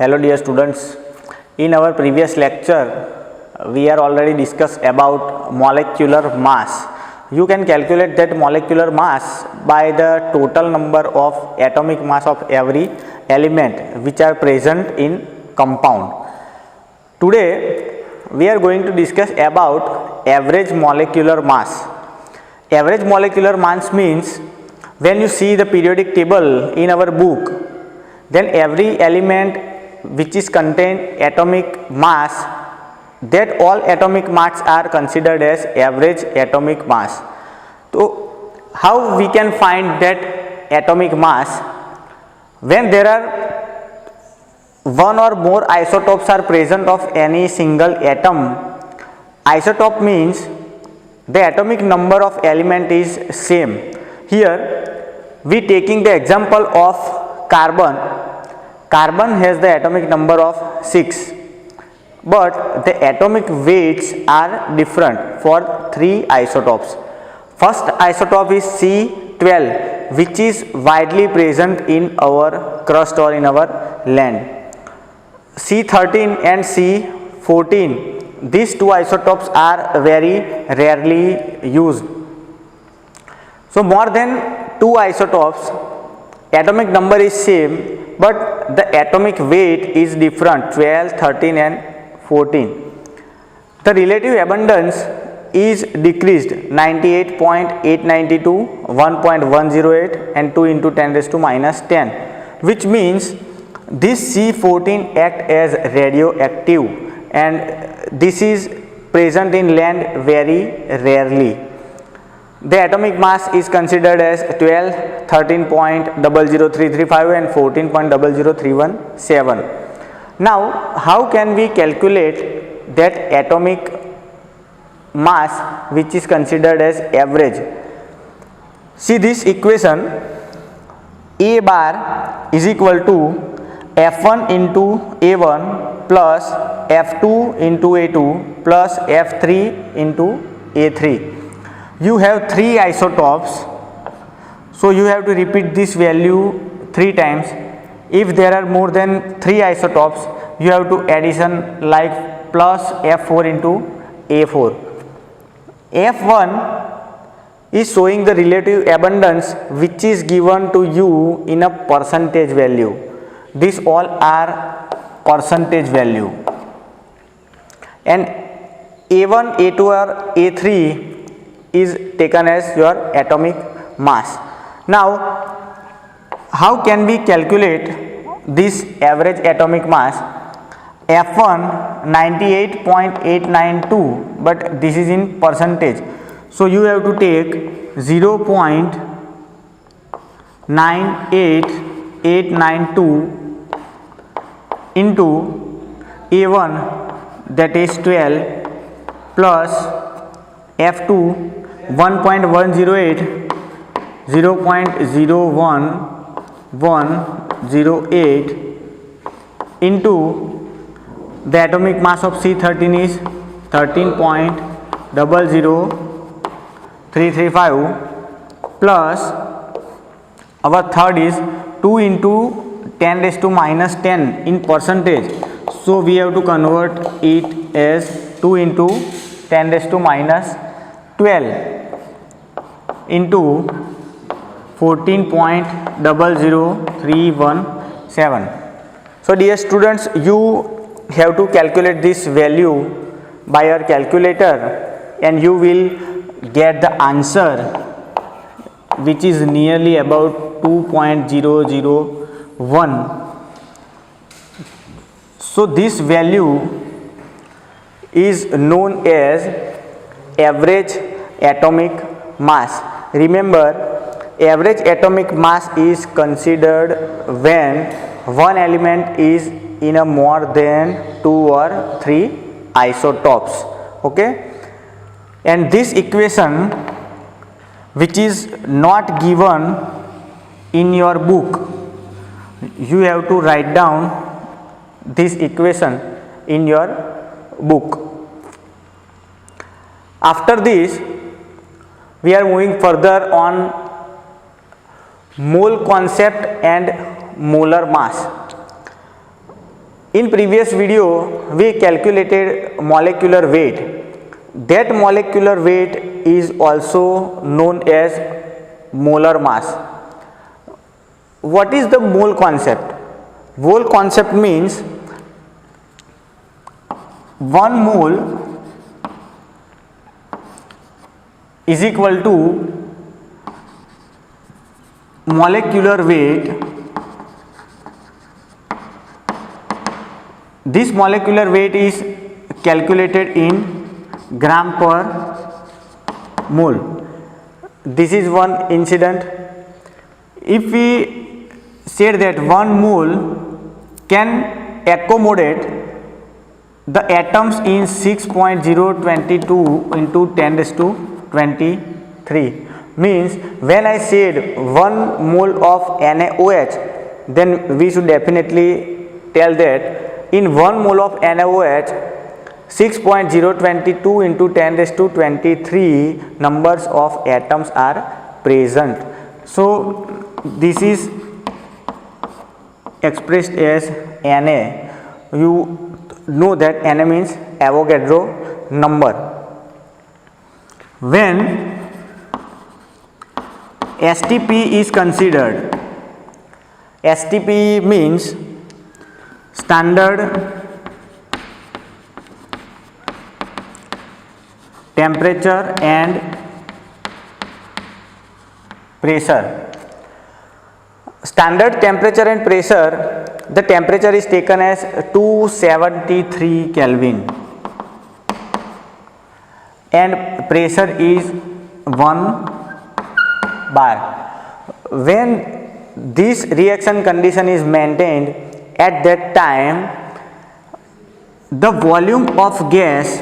Hello dear students, in our previous lecture we are already discussed about molecular mass. You can calculate that molecular mass by the total number of atomic mass of every element which are present in compound. Today we are going to discuss about average molecular mass. Average molecular mass means when you see the periodic table in our book, then every element which is contained atomic mass, that all atomic mass are considered as average atomic mass. So how we can find that atomic mass? When there are one or more isotopes are present of any single atom. Isotope means the atomic number of element is same. Here we taking the example of carbon. Carbon has the atomic number of 6, but the atomic weights are different for 3 isotopes. First isotope is C12, which is widely present in our crust or in our land. C13 and C14, these 2 isotopes are very rarely used. So more than 2 isotopes, atomic number is same, but the atomic weight is different, 12, 13 and 14. The relative abundance is decreased, 98.892, 1.108 and 2 into 10 raised to minus 10, which means this C14 act as radioactive and this is present in land very rarely. The atomic mass is considered as 12, 13.00335 and 14.00317. Now, how can we calculate that atomic mass which is considered as average? See this equation, A bar is equal to F1 into A1 plus F2 into A2 plus F3 into A3. You have 3 isotopes, so you have to repeat this value 3 times. If there are more than 3 isotopes, you have to addition like plus F4 into A4. F1 is showing the relative abundance which is given to you in a percentage value. These all are percentage value. And A1, A2 or A3 is taken as your atomic mass. Now, how can we calculate this average atomic mass? F1 98.892, but this is in percentage. So you have to take 0.98892 into A1, that is 12, plus F2 1.108, 0.01108 into the atomic mass of C13 is 13.00335 plus our third is 2 into 10 raised to minus 10 in percentage. So we have to convert it as 2 into 10 raised to minus 12 into 14.00317. So dear students, you have to calculate this value by your calculator and you will get the answer which is nearly about 2.001. So this value is known as average atomic mass. Remember, average atomic mass is considered when one element is in a more than 2 or 3 isotopes. Okay, and this equation which is not given in your book, you have to write down this equation in your book. After this, we are moving further on mole concept and molar mass. In previous video we calculated molecular weight. That molecular weight is also known as molar mass. What is the mole concept? Mole concept means 1 mole is equal to molecular weight. This molecular weight is calculated in gram per mole. This is one incident. If we said that 1 mole can accommodate the atoms in 6.022 into 10 raised to 23, means when I said 1 mole of NaOH, then we should definitely tell that in 1 mole of NaOH 6.022 into 10 raised to 23 numbers of atoms are present. So this is expressed as Na. You know that Na means Avogadro number. When STP is considered, STP means standard temperature and pressure. Standard temperature and pressure, the temperature is taken as 273 Kelvin and pressure is 1 bar. When this reaction condition is maintained, at that time the volume of gas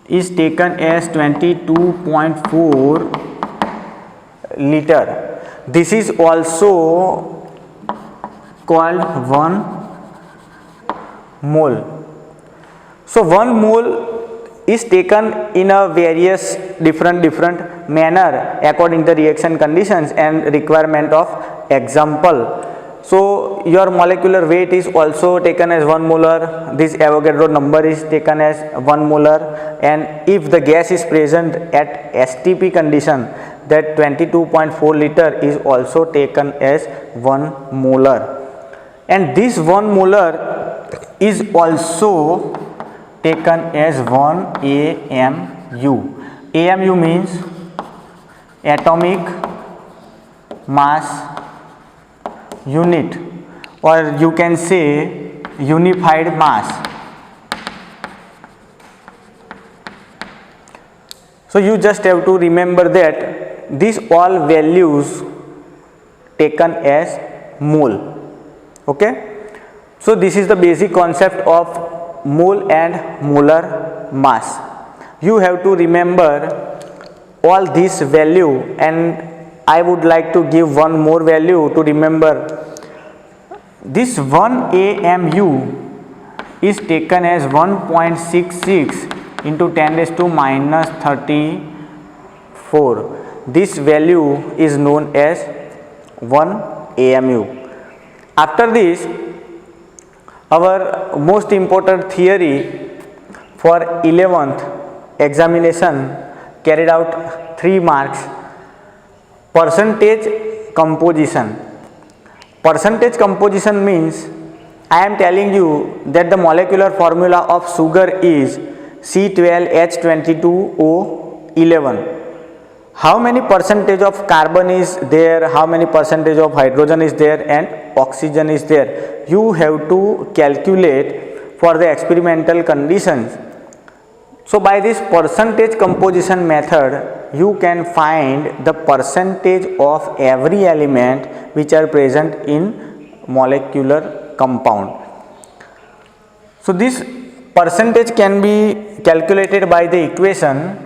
is taken as 22.4 liter. This is also called 1 mole. So 1 mole is taken in a various different manner according to the reaction conditions and requirement of example. So your molecular weight is also taken as 1 molar, this Avogadro number is taken as 1 molar, and if the gas is present at STP condition, that 22.4 liter is also taken as 1 molar, and this 1 molar is also taken as 1 AMU. AMU means atomic mass unit, or you can say unified mass. So you just have to remember that these all values taken as mole. Okay, so this is the basic concept of mole and molar mass. You have to remember all this value, and I would like to give one more value to remember. This 1 AMU is taken as 1.66 into 10 raised to minus 34. This value is known as 1 AMU. After this, our most important theory for 11th examination carried out 3 marks, percentage composition. Percentage composition means I am telling you that the molecular formula of sugar is C12H22O11. How many percentage of carbon is there, how many percentage of hydrogen is there, and oxygen is there. You have to calculate for the experimental conditions. So by this percentage composition method, you can find the percentage of every element which are present in molecular compound. So this percentage can be calculated by the equation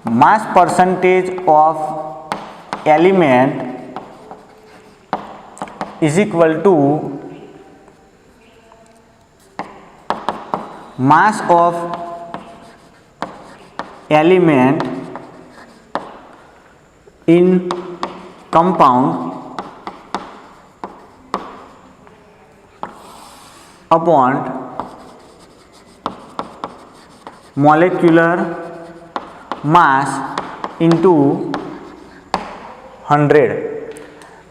mass percentage of element is equal to mass of element in compound upon molecular mass into 100.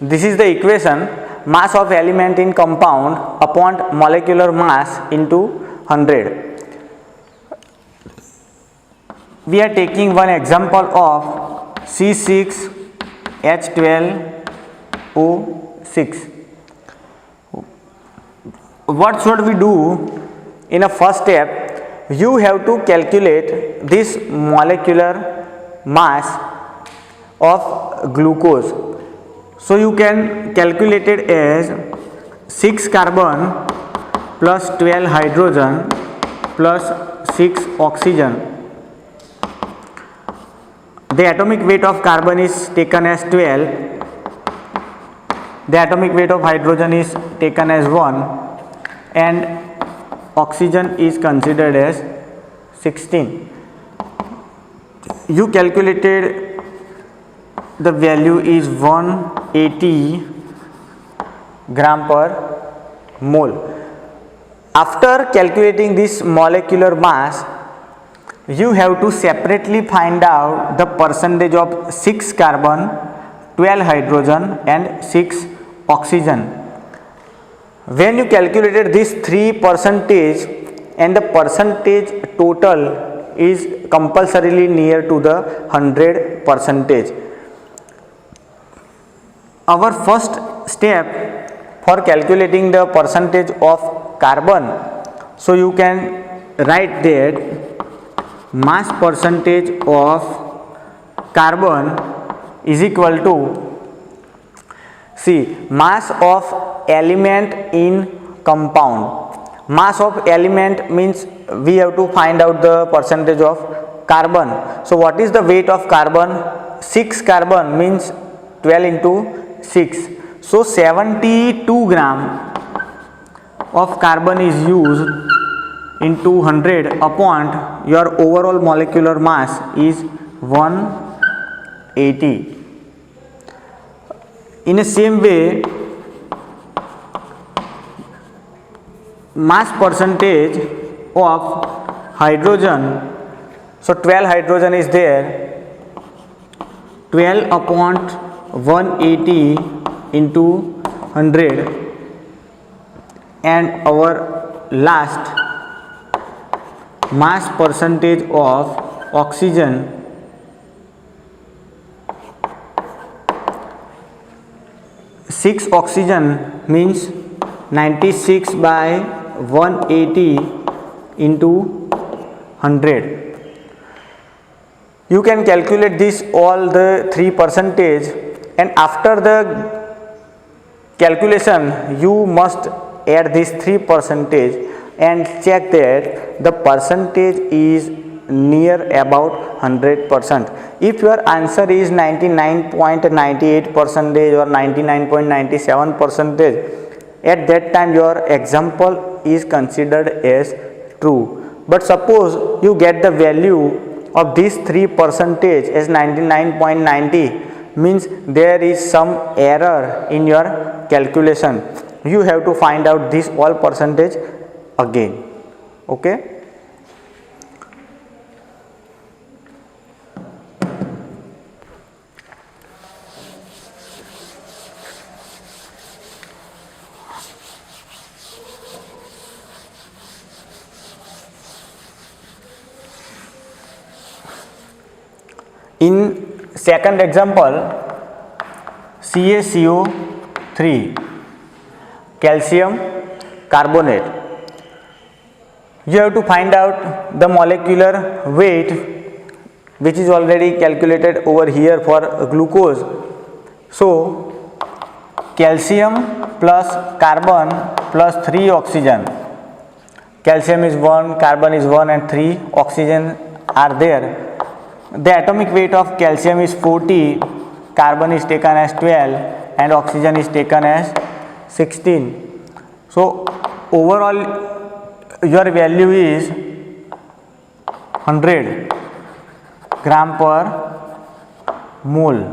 This is the equation: mass of element in compound upon molecular mass into 100. We are taking one example of C6H12O6. What should we do? In a first step, you have to calculate this molecular mass of glucose. So you can calculate it as 6 carbon plus 12 hydrogen plus 6 oxygen. The atomic weight of carbon is taken as 12, the atomic weight of hydrogen is taken as 1, and oxygen is considered as 16. You calculated the value is 180 gram per mole. After calculating this molecular mass, you have to separately find out the percentage of 6 carbon, 12 hydrogen and 6 oxygen. When you calculated this 3% and the percentage total is compulsorily near to the 100%. Our first step for calculating the percentage of carbon, so you can write that mass percentage of carbon is equal to, see, mass of element in compound. Mass of element means we have to find out the percentage of carbon. So what is the weight of carbon? 6 carbon means 12 into 6. So 72 gram of carbon is used into 100 upon your overall molecular mass is 180. In the same way, mass percentage of hydrogen, so 12 hydrogen is there, 12 upon 180 into 100, and our last mass percentage of oxygen, six oxygen means 96 by 180 into 100. You can calculate this all the 3%, and after the calculation you must add this 3% and check that the percentage is near about 100%. If your answer is 99.98% or 99.97%, at that time your example is considered as true. But suppose you get the value of this 3% as 99.90, means there is some error in your calculation. You have to find out this all percentage again. Okay. In second example, CaCO3, calcium carbonate. You have to find out the molecular weight, which is already calculated over here for glucose. So calcium plus carbon plus 3 oxygen. Calcium is 1, carbon is 1 and 3 oxygen are there. The atomic weight of calcium is 40, carbon is taken as 12 and oxygen is taken as 16. So overall your value is 100 gram per mole.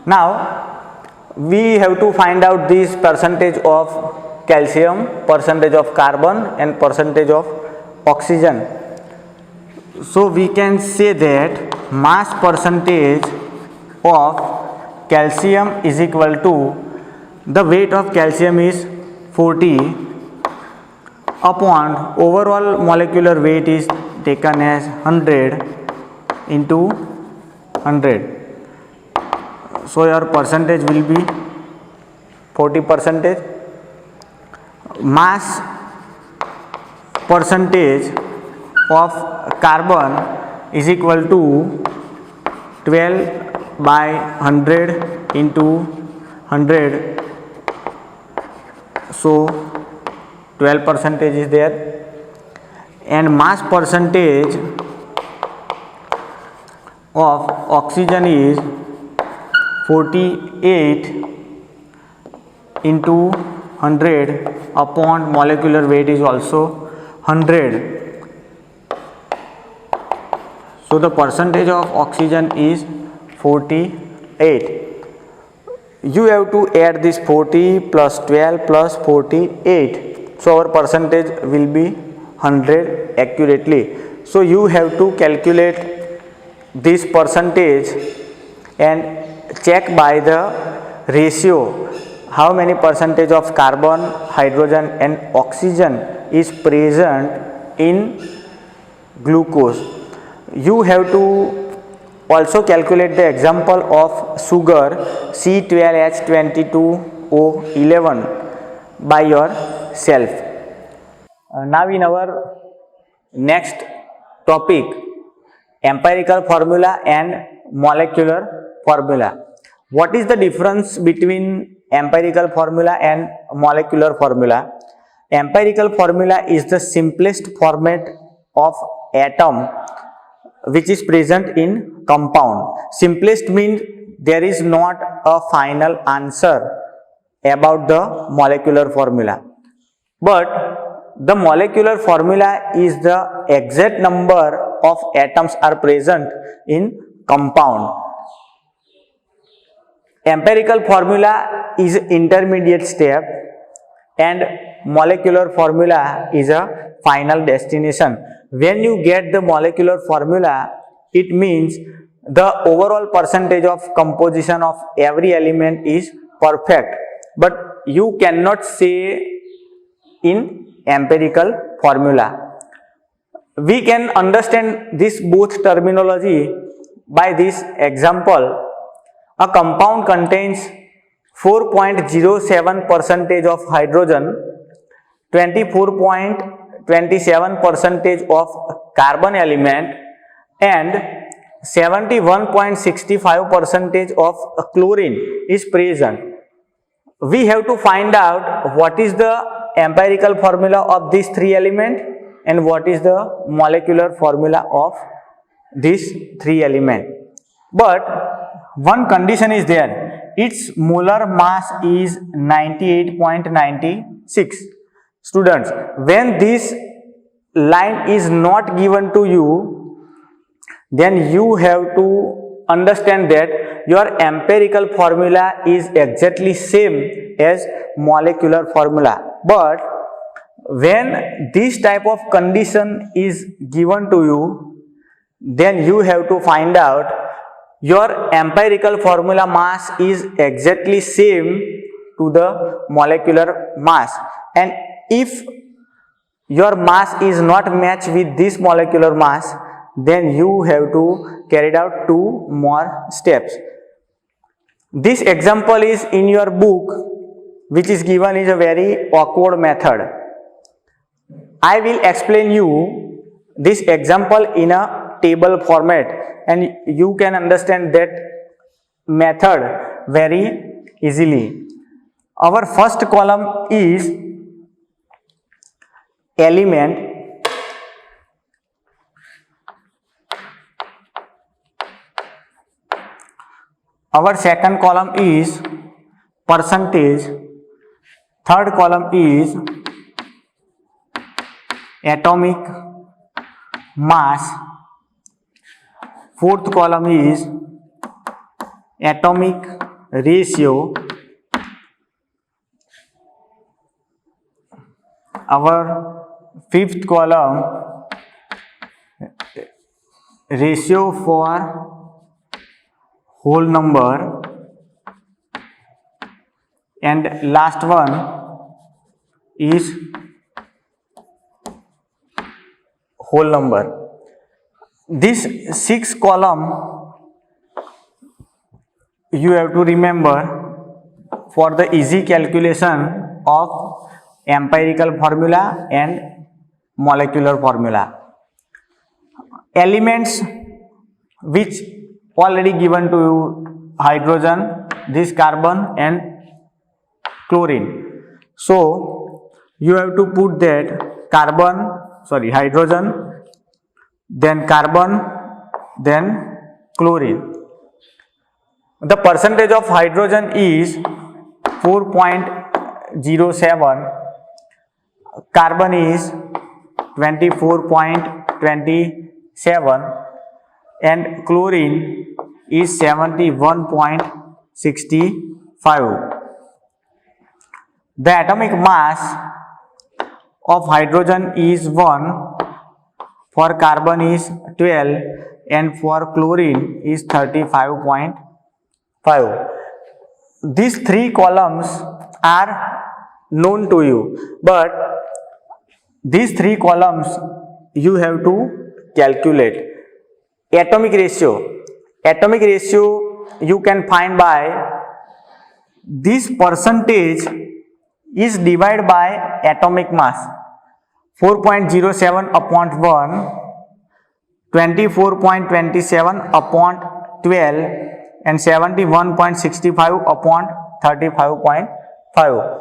Now we have to find out this percentage of calcium, percentage of carbon and percentage of oxygen. So we can say that mass percentage of calcium is equal to, the weight of calcium is 40 upon overall molecular weight is taken as 100 into 100. So your percentage will be 40%. Mass percentage of carbon is equal to 12 by 100 into 100. So 12% is there, and mass percentage of oxygen is 48 into 100 upon molecular weight is also 100. So the percentage of oxygen is 48. You have to add this 40 plus 12 plus 48. So our percentage will be 100 accurately. So you have to calculate this percentage and check by the ratio how many percentage of carbon, hydrogen and oxygen is present in glucose. You have to also calculate the example of sugar C12H22O11 by yourself. Now in our next topic, empirical formula and molecular formula. What is the difference between empirical formula and molecular formula? Empirical formula is the simplest format of atom which is present in compound. Simplest means there is not a final answer about the molecular formula, but the molecular formula is the exact number of atoms are present in compound. Empirical formula is intermediate step and molecular formula is a final destination. When you get the molecular formula, it means the overall percentage of composition of every element is perfect, but you cannot say in empirical formula. We can understand this both terminology by this example. A compound contains 4.07% of hydrogen, 24.27% of carbon element and 71.65% of chlorine is present. We have to find out what is the empirical formula of these three elements and what is the molecular formula of these three elements. But one condition is there, its molar mass is 98.96. Students, when this line is not given to you, then you have to understand that your empirical formula is exactly same as molecular formula. But when this type of condition is given to you, then you have to find out your empirical formula mass is exactly same to the molecular mass, and if your mass is not matched with this molecular mass, then you have to carry out two more steps. This example is in your book, which is given is a very awkward method. I will explain you this example in a table format and you can understand that method very easily. Our first column is element, our second column is percentage, third column is atomic mass, fourth column is atomic ratio, our fifth column, ratio for whole number, and last one is whole number. This 6 column you have to remember for the easy calculation of empirical formula and molecular formula. Elements which already given to you: hydrogen, this carbon and chlorine. So you have to put that hydrogen, then carbon, then chlorine. The percentage of hydrogen is 4.07, carbon is 24.27 and chlorine is 71.65. The atomic mass of hydrogen is 1, for carbon is 12 and for chlorine is 35.5. These 3 columns are known to you, but these 3 columns you have to calculate. Atomic ratio you can find by this percentage is divided by atomic mass. 4.07 upon 1, 24.27 upon 12 and 71.65 upon 35.5.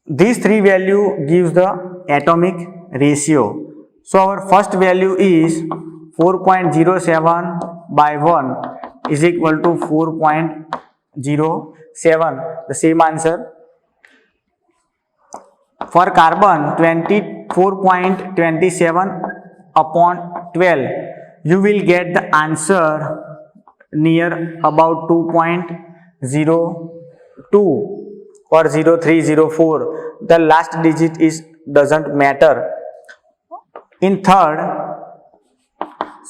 These 3 value gives the atomic ratio. So our first value is 4.07 by 1 is equal to 4.07, the same answer. For carbon, 24.27 upon 12, you will get the answer near about 2.02 or 0304. The last digit doesn't matter. In third,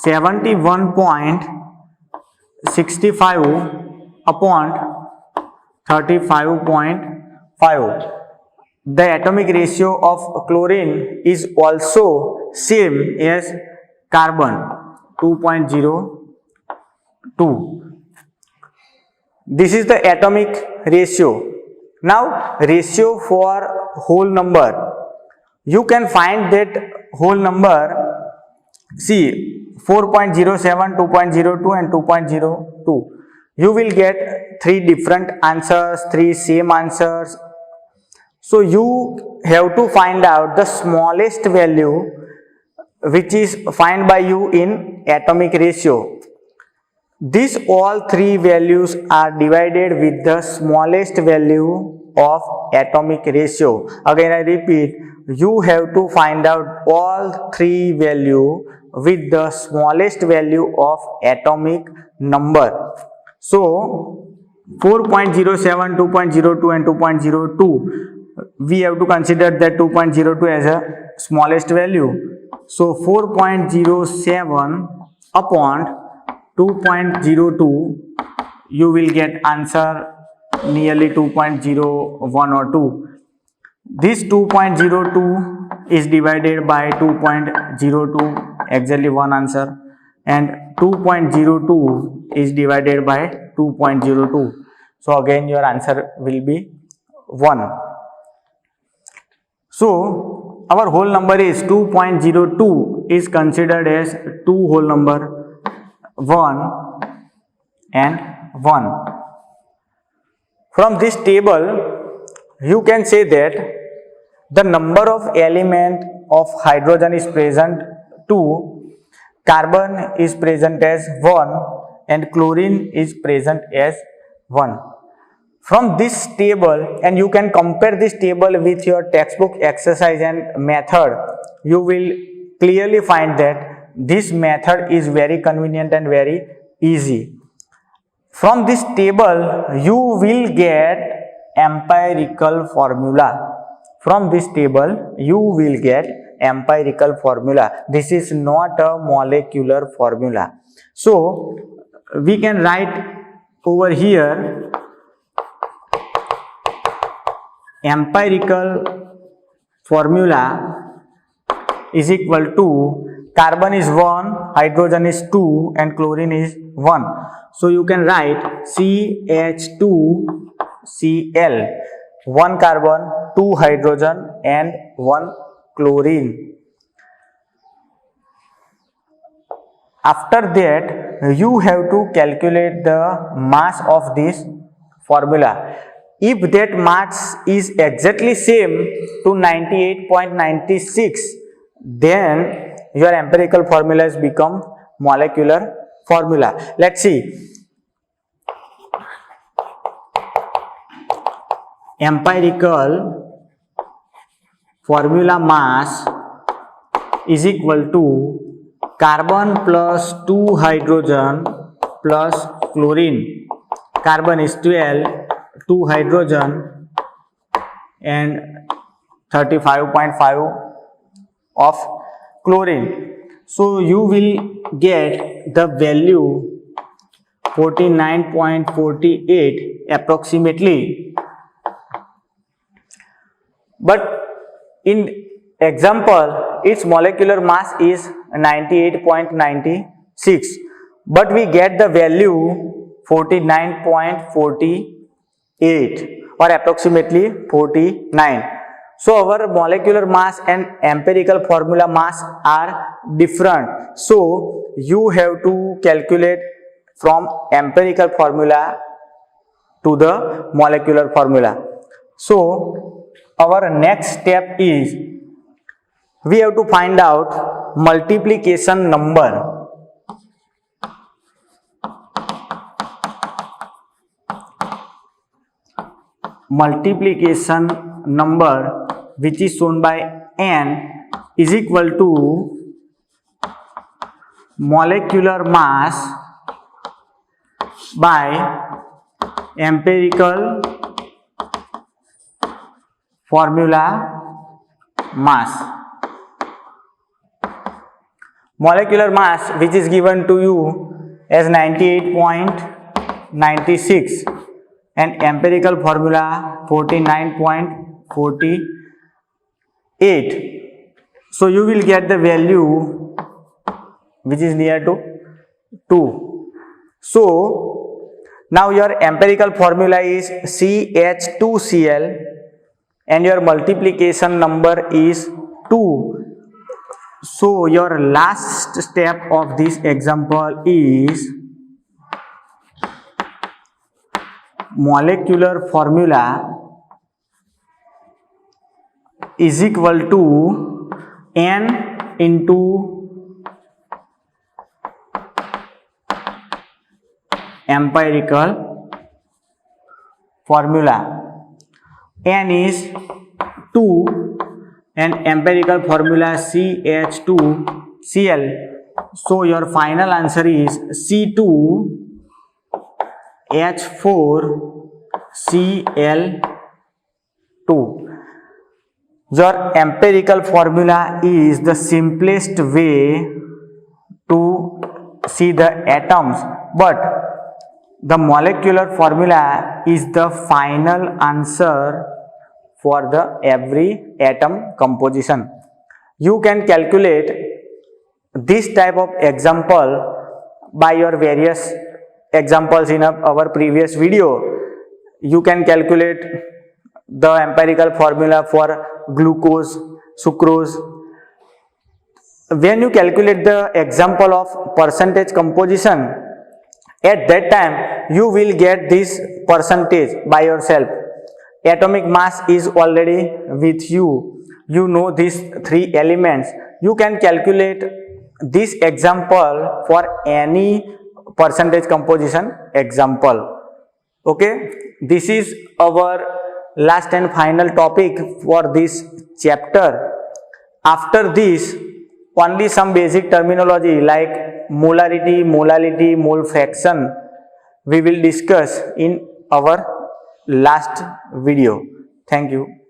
71.65 upon 35.5. The atomic ratio of chlorine is also same as carbon, 2.02. This is the atomic ratio. Now ratio for whole number. You can find that whole number. See, 4.07, 2.02 and 2.02. You will get 3 different answers, 3 same answers. So you have to find out the smallest value which is found by you in atomic ratio. These all 3 values are divided with the smallest value of atomic ratio. Again I repeat, you have to find out all 3 value with the smallest value of atomic number. So 4.07, 2.02 and 2.02, we have to consider that 2.02 as a smallest value. So 4.07 upon 2.02, you will get answer nearly 2.01 or 2. This 2.02 is divided by 2.02, exactly one answer, and 2.02 is divided by 2.02. So again your answer will be 1. So our whole number is 2.02 is considered as 2 whole number, 1 and 1. From this table you can say that the number of element of hydrogen is present 2, carbon is present as 1 and chlorine is present as 1. From this table, and you can compare this table with your textbook exercise and method, you will clearly find that this method is very convenient and very easy. From this table you will get empirical formula. From this table you will get empirical formula. This is not a molecular formula. So we can write over here empirical formula is equal to carbon is 1, hydrogen is 2 and chlorine is 1. So you can write CH2Cl, 1 carbon, 2 hydrogen and 1 chlorine. After that you have to calculate the mass of this formula. If that mass is exactly same to 98.96, then your empirical formula has become molecular formula. Let's see. Empirical formula mass is equal to carbon plus 2 hydrogen plus chlorine. Carbon is 12, 2 hydrogen and 35.5 of chlorine. So you will get the value 49.48 approximately. But in example its molecular mass is 98.96, but we get the value 49.48 or approximately 49. So our molecular mass and empirical formula mass are different. So you have to calculate from empirical formula to the molecular formula. So our next step is we have to find out multiplication number. Multiplication number, which is shown by n, is equal to molecular mass by empirical formula mass. Molecular mass, which is given to you as 98.96 and empirical formula 49.48. So you will get the value which is near to 2. So now your empirical formula is CH2Cl and your multiplication number is 2. So your last step of this example is molecular formula is equal to n into empirical formula. N is 2 and empirical formula CH2Cl. So your final answer is C2H4Cl2. Your empirical formula is the simplest way to see the atoms, but the molecular formula is the final answer for the every atom composition. You can calculate this type of example by your various examples in our previous video. You can calculate the empirical formula for glucose, sucrose. When you calculate the example of percentage composition, at that time you will get this percentage by yourself. Atomic mass is already with you. You know these 3 elements. You can calculate this example for any percentage composition example. Okay, this is our last and final topic for this chapter. After this, only some basic terminology like molarity, molality, mole fraction we will discuss in our last video. Thank you.